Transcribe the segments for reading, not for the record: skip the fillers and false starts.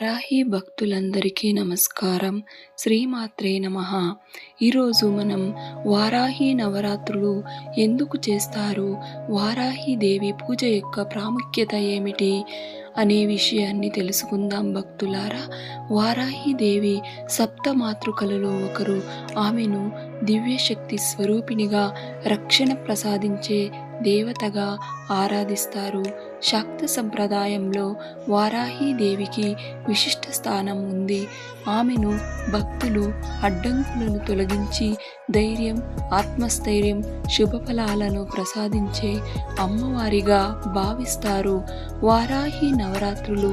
రాహి భక్తులందరికీ నమస్కారం. శ్రీమాత్రే నమః. ఈరోజు మనం వారాహి నవరాత్రులు ఎందుకు చేస్తారు, వారాహి దేవి పూజ యొక్క ప్రాముఖ్యత ఏమిటి అనే విషయాన్ని తెలుసుకుందాం భక్తులారా. వారాహి దేవి సప్త మాతృకలలో ఒకరు. ఆమెను దివ్యశక్తి స్వరూపిణిగా, రక్షణ ప్రసాదించే దేవతగా ఆరాధిస్తారు. శాక్త సంప్రదాయంలో వారాహి దేవికి విశిష్ట స్థానం ఉంది. ఆమెను భక్తులు అడ్డంకులను తొలగించి ధైర్యం, ఆత్మస్థైర్యం, శుభఫలాలను ప్రసాదించే అమ్మవారిగా భావిస్తారు. వారాహి నవరాత్రులు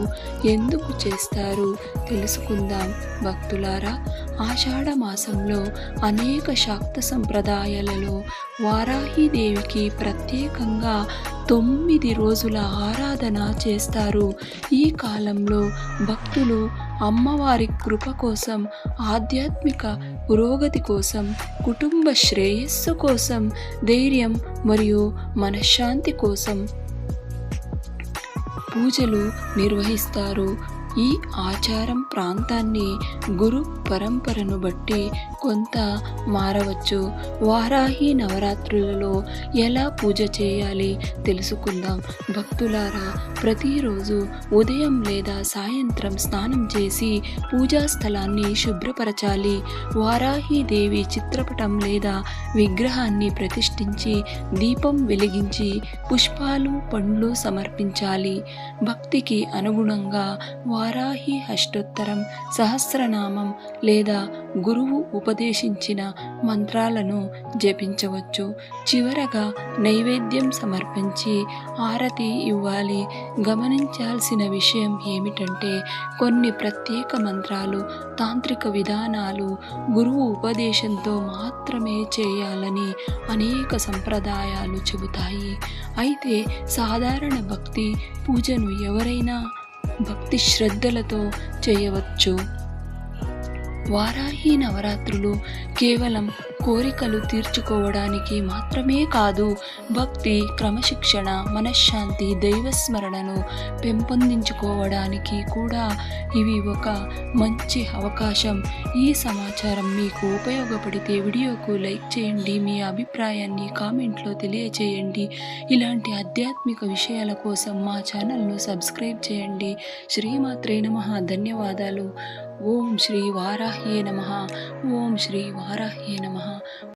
ఎందుకు చేస్తారు తెలుసుకుందాం భక్తులారా. ఆషాఢ మాసంలో అనేక శాక్త సంప్రదాయాలలో వారాహి దేవికి ప్రత్యేకంగా 9 రోజుల ఆరాధన చేస్తారు. ఈ కాలంలో భక్తులు అమ్మవారి కృప కోసం, ఆధ్యాత్మిక పురోగతి కోసం, కుటుంబ శ్రేయస్సు కోసం, ధైర్యం మరియు మనశ్శాంతి కోసం పూజలు నిర్వహిస్తారు. ఈ ఆచారం ప్రాంతాన్ని, గురు పరంపరను బట్టి కొంత మారవచ్చు. వారాహి నవరాత్రులలో ఎలా పూజ చేయాలి తెలుసుకుందాం భక్తులారా. ప్రతిరోజు ఉదయం లేదా సాయంత్రం స్నానం చేసి పూజా స్థలాన్ని శుభ్రపరచాలి. వారాహి దేవి చిత్రపటం లేదా విగ్రహాన్ని ప్రతిష్ఠించి దీపం వెలిగించి పుష్పాలు, పండ్లు సమర్పించాలి. భక్తికి అనుగుణంగా వారాహి అష్టోత్తరం, సహస్రనామం లేదా గురువు ఉపదేశించిన మంత్రాలను జపించవచ్చు. చివరగా నైవేద్యం సమర్పించి హారతి ఇవ్వాలి. గమనించాల్సిన విషయం ఏమిటంటే, కొన్ని ప్రత్యేక మంత్రాలు, తాంత్రిక విధానాలు గురువు ఉపదేశంతో మాత్రమే చేయాలని అనేక సంప్రదాయాలు చెబుతాయి. అయితే సాధారణ భక్తి పూజను ఎవరైనా భక్తి శ్రద్ధలతో చేయవచ్చు. వారాహి నవరాత్రులు కేవలం కోరికలు తీర్చుకోవడానికి మాత్రమే కాదు, భక్తి, క్రమశిక్షణ, మనశ్శాంతి, దైవస్మరణను పెంపొందించుకోవడానికి కూడా ఇవి ఒక మంచి అవకాశం. ఈ సమాచారం మీకు ఉపయోగపడితే వీడియోకు లైక్ చేయండి, మీ అభిప్రాయాన్ని కామెంట్లో తెలియచేయండి. ఇలాంటి ఆధ్యాత్మిక విషయాల కోసం మా ఛానల్ను సబ్స్క్రైబ్ చేయండి. శ్రీమాత్రే నమః. ధన్యవాదాలు. ఓం శ్రీ వారాహ్యే నమః. ఓం శ్రీ వారాహ్యే నమః.